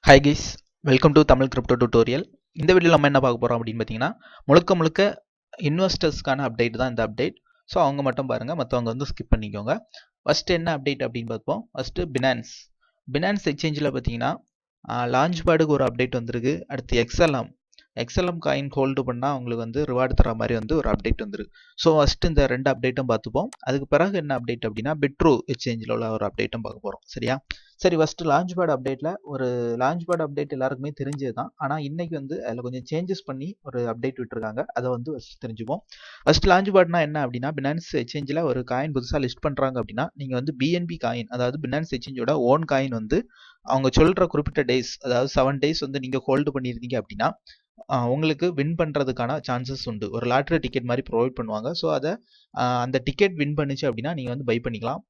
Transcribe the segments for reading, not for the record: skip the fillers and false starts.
Hi guys, welcome to Tamil crypto tutorial. இந்த வீடியோவில் நம்ம என்ன பார்க்க போகிறோம் அப்படின்னு பார்த்தீங்கன்னா, முழுக்க இன்வெஸ்டர்ஸ்க்கான அப்டேட் தான் இந்த அப்டேட். ஸோ அவங்க மட்டும் பாருங்கள், மற்றவங்க வந்து ஸ்கிப் பண்ணிக்கோங்க. ஃபஸ்ட்டு என்ன அப்டேட் அப்படின்னு பார்ப்போம். ஃபஸ்ட்டு பினான்ஸ் எக்ஸ்சேஞ்சில் பார்த்தீங்கன்னா லான்ச் பேடுக்கு ஒரு அப்டேட் வந்திருக்கு. அடுத்து எக்ஸ்எல்எம் காயின் ஹோல்டு பண்ணால் உங்களுக்கு வந்து ரிவார்டு தர மாதிரி வந்து ஒரு அப்டேட் வந்துருக்கு. ஸோ ஃபஸ்ட்டு இந்த ரெண்டு அப்டேட்டும் பார்த்துப்போம். அதுக்கு பிறகு என்ன அப்டேட் அப்படின்னா பிட்ரூ எக்ஸ்சேஞ்சில் உள்ள ஒரு அப்டேட்டும் பார்க்க போகிறோம். சரியா? சரி, ஃபஸ்ட்டு லான்ச் பேட் அப்டேட்டில் ஒரு லான்ச் பேட் அப்டேட் எல்லாருக்குமே தெரிஞ்சது தான். ஆனால் இன்னைக்கு வந்து அதில் கொஞ்சம் சேஞ்சஸ் பண்ணி ஒரு அப்டேட் விட்டுருக்காங்க. அதை வந்து ஃபஸ்ட்டு தெரிஞ்சுப்போம். ஃபஸ்ட்டு லான்ச் பேட்னா என்ன அப்படின்னா, பினான்ஸ் எக்ஸ்சேஞ்சில் ஒரு காயின் புதுசாக லிஸ்ட் பண்ணுறாங்க அப்படின்னா, நீங்கள் வந்து பிஎன்பி காயின், அதாவது பினான்ஸ் எக்ஸ்சேஞ்சோட ஓன் காயின் வந்து அவங்க சொல்கிற குறிப்பிட்ட டேஸ், அதாவது 7 டேஸ் வந்து நீங்கள் ஹோல்டு பண்ணியிருந்தீங்க அப்படின்னா உங்களுக்கு வின் பண்ணுறதுக்கான சான்சஸ் உண்டு. ஒரு லாட்ரி டிக்கெட் மாதிரி ப்ரொவைட் பண்ணுவாங்க. ஸோ அதை அந்த டிக்கெட் வின் பண்ணுச்சு அப்படின்னா நீங்கள் வந்து பை பண்ணிக்கலாம்.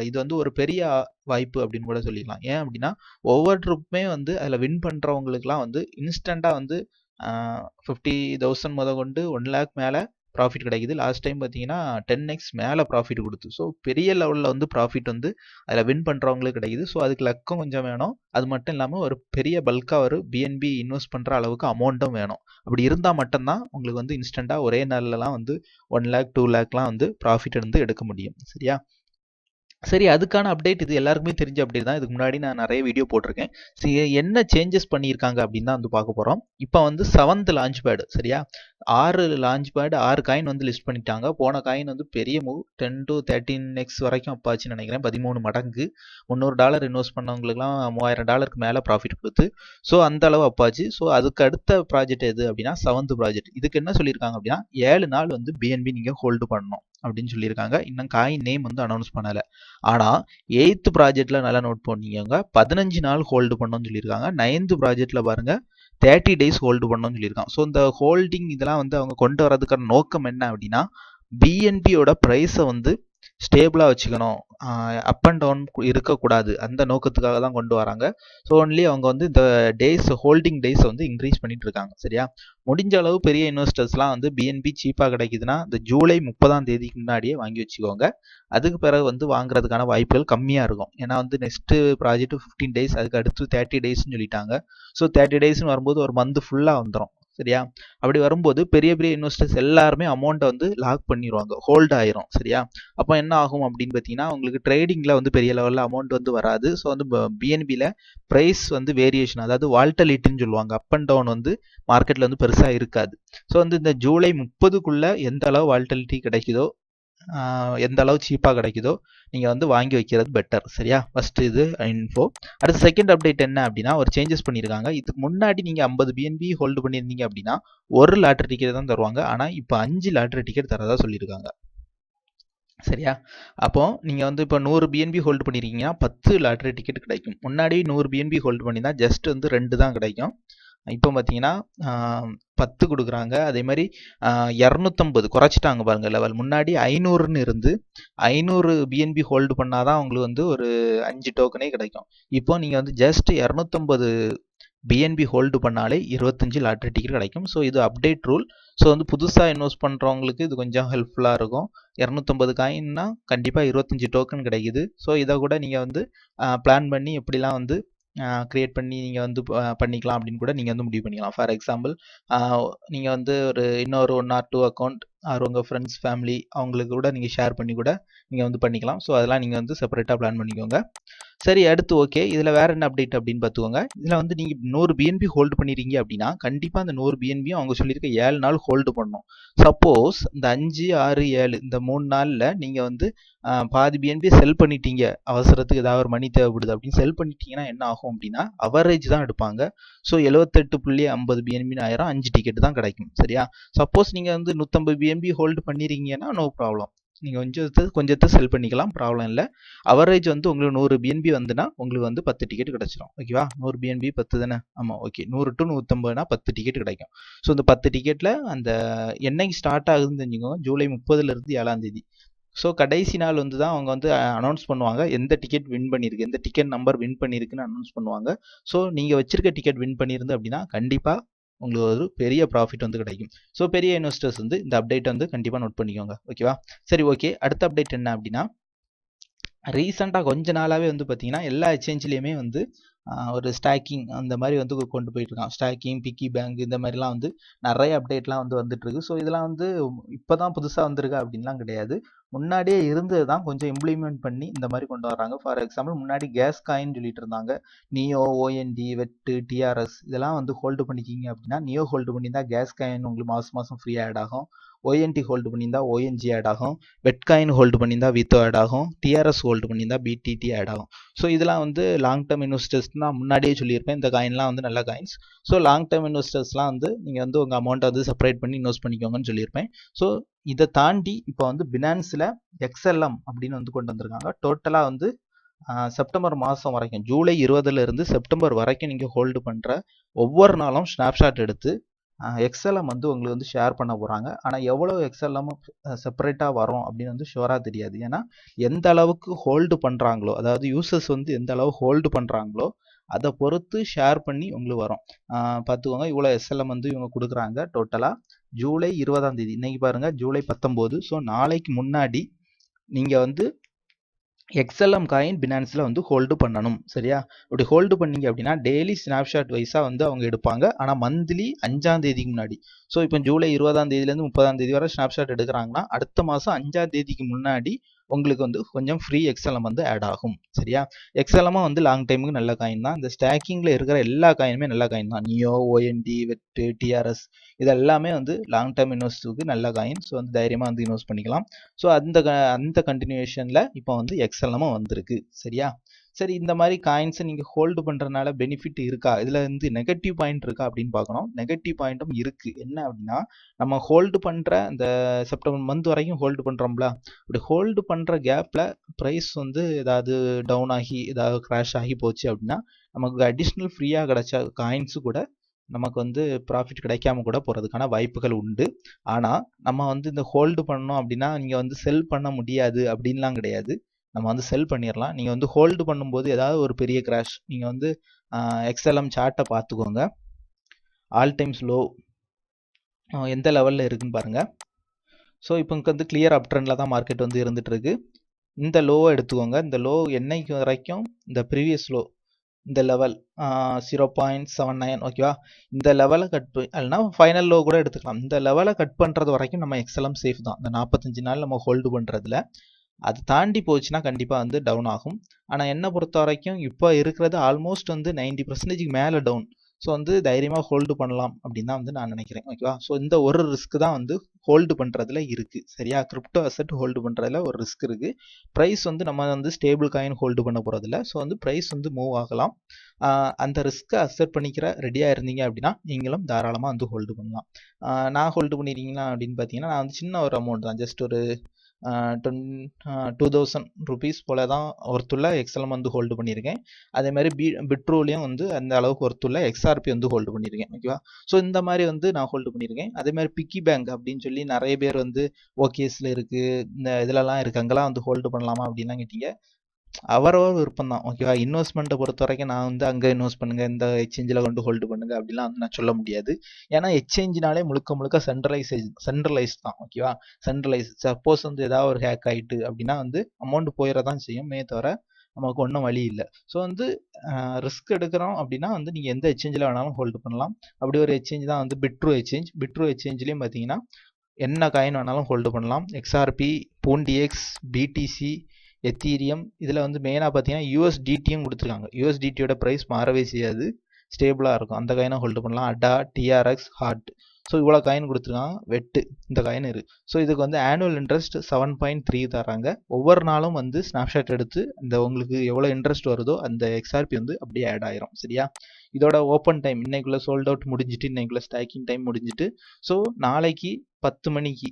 இது வந்து ஒரு பெரிய வாய்ப்பு அப்படின்னு கூட சொல்லிக்கலாம். ஏன் அப்படின்னா ஒவ்வொரு ட்ரிப்புமே வந்து அதில் வின் பண்ணுறவங்களுக்குலாம் வந்து இன்ஸ்டண்ட்டாக வந்து 50,000 முத கொண்டு 1 lakh மேலே ப்ராஃபிட் கிடைக்குது. லாஸ்ட் டைம் பார்த்தீங்கன்னா 10x மேலே ப்ராஃபிட் கொடுத்து. ஸோ பெரிய லெவலில் வந்து ப்ராஃபிட் வந்து அதில் வின் பண்ணுறவங்களுக்கு கிடைக்குது. ஸோ அதுக்கு லக்கம் கொஞ்சம் வேணும். அது மட்டும் இல்லாமல் ஒரு பெரிய பல்காக ஒரு பிஎன்பி இன்வெஸ்ட் பண்ணுற அளவுக்கு அமௌண்ட்டும் வேணும். அப்படி இருந்தால் மட்டும்தான் உங்களுக்கு வந்து இன்ஸ்டண்ட்டாக ஒரே நாள்லலாம் வந்து 1 lakh 2 lakhலாம் வந்து ப்ராஃபிட் வந்து எடுக்க முடியும். சரியா? சரி, அதுக்கான அப்டேட் இது எல்லாருக்குமே தெரிஞ்ச அப்டேட் தான். இதுக்கு முன்னாடி நான் நிறைய வீடியோ போட்டிருக்கேன். சரி, என்ன சேஞ்சஸ் பண்ணியிருக்காங்க அப்படின்னு தான் வந்து பார்க்க போகிறோம். இப்போ வந்து 7th லான்ச் பேடு. சரியா? 6 லான்ச் பேடு 6 காயின் வந்து லிஸ்ட் பண்ணிட்டாங்க. போன காயின் வந்து பெரிய மூவ், 10 to 13x வரைக்கும் அப்பாச்சுன்னு நினைக்கிறேன். 13 மடங்கு. $300 இன்வெஸ்ட் பண்ணவங்களுக்குலாம் $3000 மேலே ப்ராஃபிட் கொடுத்து. ஸோ அந்த அளவு அப்பாச்சு. ஸோ அதுக்கு அடுத்த ப்ராஜெக்ட் எது அப்படின்னா 7th ப்ராஜெக்ட். இதுக்கு என்ன சொல்லியிருக்காங்க அப்படின்னா 7 நாள் வந்து பிஎன்பி நீங்கள் ஹோல்டு பண்ணணும் அப்படின்னு சொல்லியிருக்காங்க. இன்னும் காயின் நேம் வந்து அனௌன்ஸ் பண்ணலை. ஆனால் 8th ப்ராஜெக்ட்ல நல்லா நோட் பண்ணிக்கோங்க, 15 நாள் ஹோல்டு பண்ணணும்னு சொல்லியிருக்காங்க. 9th ப்ராஜெக்ட்ல பாருங்க 30 days ஹோல்டு பண்ணணும்னு சொல்லியிருக்காங்க. ஸோ இந்த ஹோல்டிங் இதெல்லாம் வந்து அவங்க கொண்டு வரதுக்கான நோக்கம் என்ன அப்படின்னா, பிஎன்பியோட ப்ரைஸை வந்து ஸ்டேபிளாக வச்சுக்கணும், அப் அண்ட் டவுன் இருக்கக்கூடாது, அந்த நோக்கத்துக்காக தான் கொண்டு வராங்க. ஸோ ஒன்லி அவங்க வந்து இந்த ஹோல்டிங் டேஸை வந்து இன்க்ரீஸ் பண்ணிட்டு இருக்காங்க. சரியா? முடிஞ்ச அளவு பெரிய இன்வெஸ்டர்ஸ்லாம் வந்து பிஎன்பி சீப்பாக கிடைக்குதுன்னா இந்த ஜூலை 30ஆம் தேதிக்கு முன்னாடியே வாங்கி வச்சுக்கோங்க. அதுக்கு பிறகு வந்து வாங்குறதுக்கான வாய்ப்புகள் கம்மியாக இருக்கும். ஏன்னா வந்து நெக்ஸ்ட் ப்ராஜெக்ட் 15 days, அதுக்கு அடுத்து 30 daysன்னு சொல்லிட்டாங்க. ஸோ 30 daysன்னு வரும்போது ஒரு மந்த் ஃபுல்லாக வந்துடும். சரியா? அப்படி வரும்போது பெரிய இன்வெஸ்டர்ஸ் எல்லாருமே அமௌண்ட்டை வந்து லாக் பண்ணிடுவாங்க, ஹோல்ட் ஆயிரும். சரியா? அப்போ என்ன ஆகும் அப்படின்னு பார்த்தீங்கன்னா, உங்களுக்கு ட்ரேடிங்கில் வந்து பெரிய லெவலில் அமௌண்ட் வந்து வராது. ஸோ வந்து பிஎன்பியில் ப்ரைஸ் வந்து வேரியேஷன், அதாவது வால்டலிட்டின்னு சொல்லுவாங்க, அப் அண்ட் டவுன் வந்து மார்க்கெட்டில் வந்து பெருசாக இருக்காது. ஸோ வந்து இந்த ஜூலை 30க்குள்ளே எந்த அளவு வால்டலிட்டி கிடைக்குதோ, எந்த அளவு சீப்பாக கிடைக்குதோ நீங்கள் வந்து வாங்கி வைக்கிறது பெட்டர். சரியா? ஃபஸ்ட்டு இது இன்ஃபோ. அடுத்து செகண்ட் அப்டேட் என்ன அப்படின்னா, ஒரு சேஞ்சஸ் பண்ணியிருக்காங்க. இதுக்கு முன்னாடி நீங்கள் 50 பிஎன்பி ஹோல்டு பண்ணியிருந்தீங்க அப்படின்னா ஒரு லாட்ரி டிக்கெட் தான் தருவாங்க. ஆனால் இப்போ 5 லாட்ரி டிக்கெட் தரதா சொல்லியிருக்காங்க. சரியா? அப்போ நீங்கள் வந்து இப்போ 100 பிஎன்பி ஹோல்டு பண்ணியிருக்கீங்கன்னா 10 லாட்ரி டிக்கெட் கிடைக்கும். முன்னாடி 100 பிஎன்பி ஹோல்டு பண்ணினா ஜஸ்ட் வந்து 2 தான் கிடைக்கும். இப்போ பார்த்தீங்கன்னா 10 கொடுக்குறாங்க. அதே மாதிரி 250 குறைச்சிட்டாங்க பாருங்க லெவல். முன்னாடி 500ன்னு இருந்து 500 பிஎன்பி ஹோல்டு பண்ணாதான் உங்களுக்கு வந்து ஒரு 5 டோக்கனே கிடைக்கும். இப்போ நீங்கள் வந்து ஜஸ்ட் 250 பிஎன்பி ஹோல்டு பண்ணாலே 25 லாட்ரி டிக்கெட் கிடைக்கும். ஸோ இது அப்டேட் ரூல். ஸோ வந்து புதுசாக இன்வெஸ்ட் பண்ணுறவங்களுக்கு இது கொஞ்சம் ஹெல்ப்ஃபுல்லாக இருக்கும். 250 காயின்னா கண்டிப்பாக 25 டோக்கன் கிடைக்குது. ஸோ இதை கூட நீங்கள் வந்து பிளான் பண்ணி எப்படிலாம் வந்து கிரியேட் பண்ணி நீங்கள் வந்து பண்ணிக்கலாம் அப்படின்னு கூட நீங்கள் வந்து முடிவு பண்ணிக்கலாம். ஃபார் எக்ஸாம்பிள், நீங்கள் வந்து இன்னொரு 1 or 2 அக்கௌண்ட் ஆர் உங்கள் ஃப்ரெண்ட்ஸ் ஃபேமிலி அவங்களுக்கு கூட நீங்கள் ஷேர் பண்ணி கூட நீங்கள் வந்து பண்ணிக்கலாம். ஸோ அதெல்லாம் நீங்கள் வந்து செப்பரேட்டாக பிளான் பண்ணிக்கோங்க. சரி, அடுத்து ஓகே, இதில் வேறு என்ன அப்டேட் அப்படின்னு பார்த்துக்கோங்க. இதில் வந்து நீங்கள் 100 பிஎன்பி ஹோல்டு பண்ணியிருக்கீங்க அப்படின்னா கண்டிப்பாக அந்த 100 பிஎன்பியும் அவங்க சொல்லியிருக்க 7 நாள் ஹோல்டு பண்ணணும். சப்போஸ் இந்த 5, 6, 7 இந்த 3 நாளில் நீங்கள் வந்து பாதி பிஎன்பி செல் பண்ணிட்டீங்க, அவசரத்துக்கு ஏதாவது ஒரு மணி தேவைப்படுது அப்படின்னு செல் பண்ணிட்டீங்கன்னா என்ன ஆகும் அப்படின்னா அவரேஜ் தான் எடுப்பாங்க. ஸோ 78.50 பிஎன்பின்னு ஆயிரம், 5 டிக்கெட் தான் கிடைக்கும். சரியா? சப்போஸ் நீங்கள் வந்து 150 பிஎன்பி ஹோல்டு பண்ணிருக்கீங்கன்னா நோ ப்ராப்ளம், நீங்கள் கொஞ்சத்தை செல் பண்ணிக்கலாம், ப்ராப்ளம் இல்லை. அவரேஜ் வந்து உங்களுக்கு 100 பிஎன்பி வந்துன்னா உங்களுக்கு வந்து 10 டிக்கெட் கிடச்சிரும். ஓகேவா? 100 பிஎன்பி 10 தானே? ஆமாம், ஓகே. 100 to 150னா 10 டிக்கெட் கிடைக்கும். ஸோ இந்த 10 டிக்கெட்டில் அந்த என்னைக்கு ஸ்டார்ட் ஆகுதுன்னு தெரிஞ்சுக்கோங்க, ஜூலை 30லேருந்து 7ஆம் தேதி. ஸோ கடைசி நாள் வந்து தான் அவங்க வந்து அனௌன்ஸ் பண்ணுவாங்க எந்த டிக்கெட் வின் பண்ணியிருக்கு, எந்த டிக்கெட் நம்பர் வின் பண்ணியிருக்குன்னு அனௌன்ஸ் பண்ணுவாங்க. ஸோ நீங்கள் வச்சிருக்க டிக்கெட் வின் பண்ணியிருந்து அப்படின்னா கண்டிப்பாக உங்களுக்கு ஒரு பெரிய ப்ராஃபிட் வந்து கிடைக்கும். ஸோ பெரிய இன்வெஸ்டர்ஸ் வந்து இந்த அப்டேட் வந்து கண்டிப்பாக நோட் பண்ணிக்கோங்க. ஓகேவா? சரி, ஓகே. அடுத்த அப்டேட் என்ன அப்படின்னா, ரீசெண்டாக கொஞ்ச நாளாகவே வந்து பார்த்தீங்கன்னா எல்லா எக்ஸ்சேஞ்சிலையுமே வந்து ஒரு ஸ்டாக்கிங் அந்த மாதிரி வந்து கொண்டு போயிட்டு இருக்கான். ஸ்டாக்கிங், பிக்கி பேங்க் இந்த மாதிரிலாம் வந்து நிறைய அப்டேட்லாம் வந்து வந்துட்டு இருக்கு. ஸோ இதெல்லாம் வந்து இப்போ தான் புதுசாக வந்திருக்கு அப்படின்லாம் கிடையாது. முன்னாடியே இருந்தது தான், கொஞ்சம் இம்ப்ளிமெண்ட் பண்ணி இந்த மாதிரி கொண்டு வர்றாங்க. ஃபார் எக்ஸாம்பிள் முன்னாடி கேஸ் காயின் சொல்லிட்டு இருந்தாங்க. நியோ, ஓஎன்டி, வெட்டு, டிஆர்எஸ் இதெல்லாம் வந்து ஹோல்டு பண்ணிக்கிங்க அப்படின்னா, நியோ ஹோல்டு பண்ணியிருந்தா கேஸ் காயின் உங்களுக்கு மாதம் மாதம் ஃப்ரீ ஆட் ஆகும். ஓஎன்டி ஹோல்டு பண்ணியிருந்தா ஓஎன்ஜி ஆட் ஆகும். வெட்காயின் ஹோல்டு பண்ணியிருந்தா வித்தோ ஆட் ஆகும். டிஆர்எஸ் ஹோல்டு பண்ணியிருந்தா பிடிடி ஆட் ஆகும். ஸோ இதெல்லாம் வந்து லாங் டேர்ம் இன்வெஸ்டர்ஸ் நான் முன்னாடியே சொல்லியிருப்பேன். இந்த காயின்லாம் வந்து நல்ல காயின்ஸ். ஸோ லாங் டேர்ம் இன்வெஸ்டர்ஸ்லாம் வந்து நீங்கள் வந்து உங்கள் அமௌண்ட்டை வந்து செப்பரேட் பண்ணி இன்வெஸ்ட் பண்ணிக்கோங்கன்னு சொல்லியிருப்பேன். ஸோ இதை தாண்டி இப்போ வந்து பினான்ஸில் XLM அப்படின்னு வந்து கொண்டு வந்திருக்காங்க. டோட்டலாக வந்து செப்டம்பர் மாதம் வரைக்கும், ஜூலை 20 இருந்து செப்டம்பர் வரைக்கும் நீங்கள் ஹோல்டு பண்ணுற ஒவ்வொரு நாளும் ஸ்னாப்ஷாட் எடுத்து XLM வந்து உங்களுக்கு வந்து ஷேர் பண்ண போகிறாங்க. ஆனால் எவ்வளோ XLM செப்பரேட்டாக வரும் அப்படின்னு வந்து ஷுவராக தெரியாது. ஏன்னா எந்த அளவுக்கு ஹோல்டு பண்ணுறாங்களோ, அதாவது யூசர்ஸ் வந்து எந்த அளவு ஹோல்டு பண்ணுறாங்களோ அதை பொறுத்து ஷேர் பண்ணி உங்களுக்கு வரும். பார்த்துக்கோங்க, இவ்வளோ XLM வந்து இவங்க கொடுக்குறாங்க. டோட்டலாக ஜூலை 20 இன்னைக்கு பாருங்கள் ஜூலை 19. ஸோ நாளைக்கு முன்னாடி நீங்கள் வந்து XLM காயின் பினான்ஸில் வந்து ஹோல்டு பண்ணணும். சரியா? அப்படி ஹோல்டு பண்ணீங்க அப்படின்னா டெய்லி ஸ்னாப்ஷாட் வைஸாக வந்து அவங்க எடுப்பாங்க. ஆனால் மந்த்லி 5ஆம் தேதிக்கு முன்னாடி, ஸோ இப்போ ஜூலை 20 தேதியிலேருந்து 30 வரை ஸ்னாப்ஷாட் எடுக்கிறாங்கன்னா அடுத்த மாதம் 5ஆம் தேதிக்கு முன்னாடி உங்களுக்கு வந்து கொஞ்சம் ஃப்ரீ XLM வந்து ஆட் ஆகும். சரியா? XLM வந்து லாங் டைமுக்கு நல்ல காயின் தான். இந்த ஸ்டாக்கிங்கில் இருக்கிற எல்லா காயினுமே நல்ல காயின் தான். நியோ, ஓஎன்டி, வெட்டு, டிஆர்எஸ் இது எல்லாமே வந்து லாங் டேர்ம் இன்வெஸ்டருக்கு நல்ல காயின். ஸோ வந்து தைரியமாக வந்து இன்வெஸ்ட் பண்ணிக்கலாம். ஸோ அந்த கண்டினியூஷனில் இப்போ வந்து XLM வந்திருக்கு. சரியா? சரி, இந்த மாதிரி காயின்ஸை நீங்கள் ஹோல்டு பண்ணுறதுனால பெனிஃபிட் இருக்கா, இதில் வந்து நெகட்டிவ் பாயிண்ட் இருக்கா அப்படின்னு பார்க்கணும். நெகட்டிவ் பாயிண்ட்டும் இருக்குது. என்ன அப்படின்னா, நம்ம ஹோல்டு பண்ணுற இந்த செப்டம்பர் மந்த் வரைக்கும் ஹோல்டு பண்ணுறோம்ல, அப்படி ஹோல்டு பண்ணுற கேப்பில் ப்ரைஸ் வந்து ஏதாவது டவுன் ஆகி ஏதாவது கிராஷ் ஆகி போச்சு அப்படின்னா நமக்கு அடிஷ்னல் ஃப்ரீயாக கிடைச்ச காயின்ஸு கூட நமக்கு வந்து ப்ராஃபிட் கிடைக்காம கூட போகிறதுக்கான வாய்ப்புகள் உண்டு. ஆனால் நம்ம வந்து இந்த ஹோல்டு பண்ணோம் அப்படின்னா நீங்கள் வந்து செல் பண்ண முடியாது அப்படின்லாம் கிடையாது. நம்ம வந்து செல் பண்ணிடலாம். நீங்கள் வந்து ஹோல்டு பண்ணும்போது ஏதாவது ஒரு பெரிய கிராஷ், நீங்கள் வந்து XLM சார்ட்டை பார்த்துக்கோங்க. ஆல் டைம்ஸ் லோ எந்த லெவலில் இருக்குன்னு பாருங்கள். ஸோ இப்போ இங்கே வந்து கிளியர் அப் ட்ரெண்டில் தான் மார்க்கெட் வந்து இருந்துட்டு இருக்கு. இந்த லோவை எடுத்துக்கோங்க. இந்த லோ என்னைக்கு வரைக்கும், இந்த ப்ரீவியஸ் லோ இந்த லெவல் 0.79, ஓகேவா? இந்த லெவலை கட் இல்லைனா ஃபைனல் லோ கூட எடுத்துக்கலாம். இந்த லெவலை கட் பண்ணுறது வரைக்கும் நம்ம XLM சேஃப் தான். இந்த 45 நாள் நம்ம ஹோல்டு பண்ணுறதுல. அது தாண்டி போச்சுன்னா கண்டிப்பாக வந்து டவுன் ஆகும். ஆனால் என்னை பொறுத்த வரைக்கும் இப்போ இருக்கிறது ஆல்மோஸ்ட் வந்து 90% மேலே டவுன். ஸோ வந்து தைரியமாக ஹோல்டு பண்ணலாம் அப்படின்னு தான் வந்து நான் நினைக்கிறேன். ஓகேவா? ஸோ இந்த ஒரு ரிஸ்க் தான் வந்து ஹோல்டு பண்ணுறதுல இருக்குது. சரியா? கிரிப்டோ அசெட் ஹோல்டு பண்ணுறதுல ஒரு ரிஸ்க் இருக்குது. ப்ரைஸ் வந்து நம்ம வந்து ஸ்டேபிள் காயின் ஹோல்டு பண்ண போகிறதில்ல. ஸோ வந்து ப்ரைஸ் வந்து மூவ் ஆகலாம். அந்த ரிஸ்க்கை அக்செப்ட் பண்ணிக்கிற ரெடியாக இருந்தீங்க அப்படின்னா நீங்களும் தாராளமாக வந்து ஹோல்டு பண்ணலாம். நான் ஹோல்டு பண்ணிடுறீங்களா அப்படின்னு பார்த்தீங்கன்னா, நான் வந்து சின்ன ஒரு அமௌண்ட் தான், ஜஸ்ட் ஒரு 2000 rupees போல தான் ஒருத்துள்ள XLM வந்து ஹோல்டு பண்ணியிருக்கேன். அதே மாதிரி பிட்ரூலையும் வந்து அந்த அளவுக்கு ஒருத்துள்ள XRP வந்து ஹோல்டு பண்ணியிருக்கேன். ஓகேவா? ஸோ இந்த மாதிரி வந்து நான் ஹோல்டு பண்ணியிருக்கேன். அதே மாதிரி பிக்கி பேங்க் அப்படின்னு சொல்லி நிறைய பேர் வந்து ஓகேஸில் இருக்குது, இந்த இதிலலாம் இருக்குது, அங்கெல்லாம் வந்து ஹோல்டு பண்ணலாமா அப்படின்லாம் கேட்டீங்க. அவரவர் விருப்பம் தான். ஓகேவா? இன்வெஸ்ட்மெண்ட்டை பொறுத்த வரைக்கும் நான் வந்து அங்கே இன்வெஸ்ட் பண்ணுங்க, இந்த எக்ஸ்சேஞ்சில் கொண்டு ஹோல்டு பண்ணுங்க அப்படிலாம் வந்து நான் சொல்ல முடியாது. ஏன்னா எக்ஸ்சேஞ்சினாலே முழுக்க சென்ட்ரலைஸ் தான். ஓகேவா? சென்ட்ரலைஸ். சப்போஸ் வந்து ஏதாவது ஒரு ஹேக் ஆகிட்டு அப்படின்னா வந்து அமௌண்ட் போயிடதான் செய்யுமே தவிர நமக்கு ஒன்றும் வழி இல்லை. ஸோ வந்து ரிஸ்க் எடுக்கிறோம் அப்படின்னா வந்து நீங்கள் எந்த எக்ஸ்சேஞ்சில் வேணாலும் ஹோல்டு பண்ணலாம். அப்படி ஒரு எக்ஸ்சேஞ்ச் தான் வந்து பிட்ரூ எக்ஸ்சேஞ்ச். பிட்ரூ எக்ஸ்சேஞ்சிலையும் பார்த்தீங்கன்னா என்ன காயின் வேணாலும் ஹோல்டு பண்ணலாம். XRP, பூண்டிஎக்ஸ், BTC, எத்தீரியம், இதில் வந்து மெயினாக பார்த்தீங்கன்னா USDTயும் கொடுத்துருக்காங்க. USDTயோட ப்ரைஸ் மாறவே செய்யாது, ஸ்டேபிளாக இருக்கும். அந்த காயினை ஹோல்டு பண்ணலாம். அடா, TRX, ஹார்ட். ஸோ இவ்வளோ காயின் கொடுத்துருக்காங்க. வெட்டு இந்த காயின் இருக்குது. ஸோ இதுக்கு வந்து ஆனுவல் இன்ட்ரெஸ்ட் 7.3 தராங்க. ஒவ்வொரு நாளும் வந்து ஸ்னாப்ஷாட் எடுத்து இந்த உங்களுக்கு எவ்வளோ இன்ட்ரெஸ்ட் வருதோ அந்த XRP வந்து அப்படியே ஆட் ஆயிரும். சரியா? இதோட ஓப்பன் டைம் இன்னைக்குள்ளே சோல்ட் அவுட் முடிஞ்சிட்டு, இன்னைக்குள்ளே ஸ்டாக்கிங் டைம் முடிஞ்சிட்டு. ஸோ நாளைக்கு 10 மணிக்கு,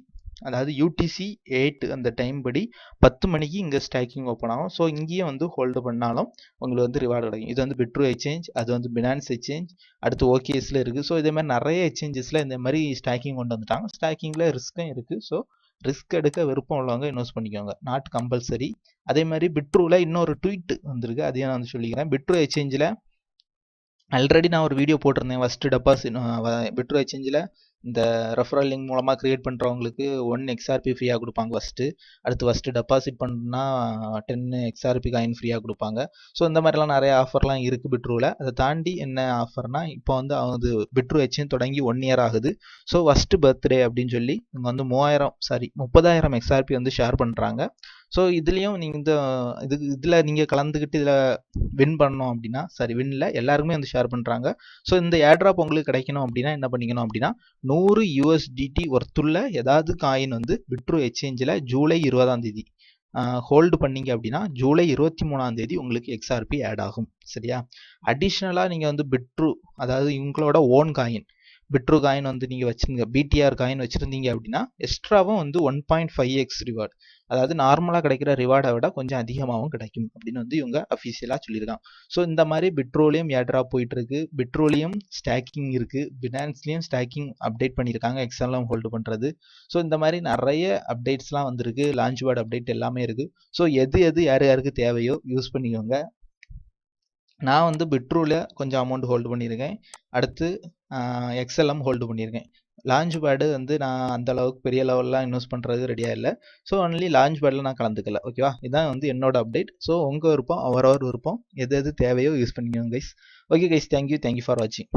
அதாவது UTC 8 அந்த டைம் படி 10 மணிக்கு இங்கே ஸ்டாக்கிங் ஓப்பன் ஆகும். ஸோ இங்கேயும் வந்து ஹோல்டு பண்ணாலும் உங்களுக்கு வந்து ரிவார்டு கிடைக்கும். இது வந்து பிட்ரூ எக்ஸ்சேஞ்ச், அது வந்து பினான்ஸ் எக்ஸ்சேஞ்ச், அடுத்து ஓகேஸில் இருக்குது. ஸோ இதே மாதிரி நிறைய எக்ஸ்சேஞ்சஸில் இந்த மாதிரி ஸ்டாக்கிங் கொண்டு வந்துட்டாங்க. ஸ்டாக்கிங்கில் ரிஸ்க்கும் இருக்குது. ஸோ ரிஸ்க் எடுக்க விருப்பம் உள்ளவங்க இன்வெஸ்ட் பண்ணிக்கோங்க, நாட் கம்பல்சரி. அதே மாதிரி பிட்ரூவில் இன்னொரு ட்வீட் வந்திருக்கு, அதையும் நான் வந்து சொல்லிக்கிறேன். பிட்ரூ எக்ஸ்சேஞ்சில் ஆல்ரெடி நான் ஒரு வீடியோ போட்டிருந்தேன். ஃபஸ்ட்டு டெபாசிட் பிட்ரூ எக்ஸ்சேஞ்சில் இந்த ரெஃபரல் லிங்க் மூலமாக க்ரியேட் பண்ணுறவங்களுக்கு 1 XRP ஃப்ரீயாக கொடுப்பாங்க ஃபஸ்ட்டு டெபாசிட் பண்ணா 10 XRP காயின் ஃப்ரீயாக கொடுப்பாங்க. ஸோ இந்த மாதிரிலாம் நிறைய ஆஃபர்லாம் இருக்குது பிட்ரூவில். அதை தாண்டி என்ன ஆஃபர்னா, இப்போ வந்து அது பிட்ரூ எக்ஸ்சேஞ்ச் தொடங்கி 1 இயர் ஆகுது. ஸோ ஃபஸ்ட்டு பர்த்டே அப்படின்னு சொல்லி இவங்க வந்து 30,000 XRP வந்து ஷேர் பண்ணுறாங்க. ஸோ இதுலேயும் நீங்கள் இதில் நீங்கள் கலந்துக்கிட்டு இதில் வின் பண்ணோம் அப்படின்னா, வின்ல எல்லாருக்குமே வந்து ஷேர் பண்ணுறாங்க. ஸோ இந்த ஏர்ட்ராப் உங்களுக்கு கிடைக்கணும் அப்படின்னா என்ன பண்ணிக்கணும் அப்படின்னா, 100 USDT ஒர்த்துள்ள ஏதாவது காயின் வந்து பிட்ரூ எக்ஸ்சேஞ்சில் ஜூலை 20ஆம் தேதி ஹோல்டு பண்ணீங்க அப்படின்னா ஜூலை 23ஆம் தேதி உங்களுக்கு XRP ஆட் ஆகும். சரியா? அடிஷ்னலாக நீங்கள் வந்து பிட்ரூ, அதாவது உங்களோட ஓன் காயின் பிட்ரூ காயின் வந்து நீங்கள் வச்சுருங்க, BTR காயின் வச்சுருந்தீங்க அப்படின்னா எக்ஸ்ட்ராவும் வந்து 1.5x ரிவார்டு, அதாவது நார்மலாக கிடைக்கிற ரிவார்டை விட கொஞ்சம் அதிகமாகவும் கிடைக்கும் அப்படின்னு வந்து இவங்க அஃபிஷியலாக சொல்லியிருக்காங்க. ஸோ இந்த மாதிரி பிட்ரூலையும் ஏர்ட்ராப் போயிட்டுருக்கு. பிட்ரூலையும் ஸ்டாக்கிங் இருக்குது, பினான்ஸ்லேயும் ஸ்டாக்கிங் அப்டேட் பண்ணியிருக்காங்க, XLM ஹோல்டு பண்ணுறது. ஸோ இந்த மாதிரி நிறைய அப்டேட்ஸ்லாம் வந்திருக்கு, லான்ச் பேட் அப்டேட் எல்லாமே இருக்குது. ஸோ எது யார் யாருக்கு தேவையோ யூஸ் பண்ணிக்கோங்க. நான் வந்து பிட்ரூவில் கொஞ்சம் அமௌண்ட் ஹோல்டு பண்ணியிருக்கேன், அடுத்து XLM ஹோல்டு பண்ணியிருக்கேன். லான்ச் பேடு வந்து நான் அந்த அளவுக்கு பெரிய லெவல்லாம் இன்வெஸ்ட் பண்ணுறது ரெடியாக இல்லை. ஸோ ஒன்லி லான்ச் பேடில் நான் கலந்துக்கல. ஓகேவா? இதுதான் வந்து என்னோட அப்டேட். ஸோ உங்கள் விருப்பம், அவரவர் விருப்பம், எது தேவையோ யூஸ் பண்ணிக்கோங்க guys. Okay guys, thank you for வாட்சிங்.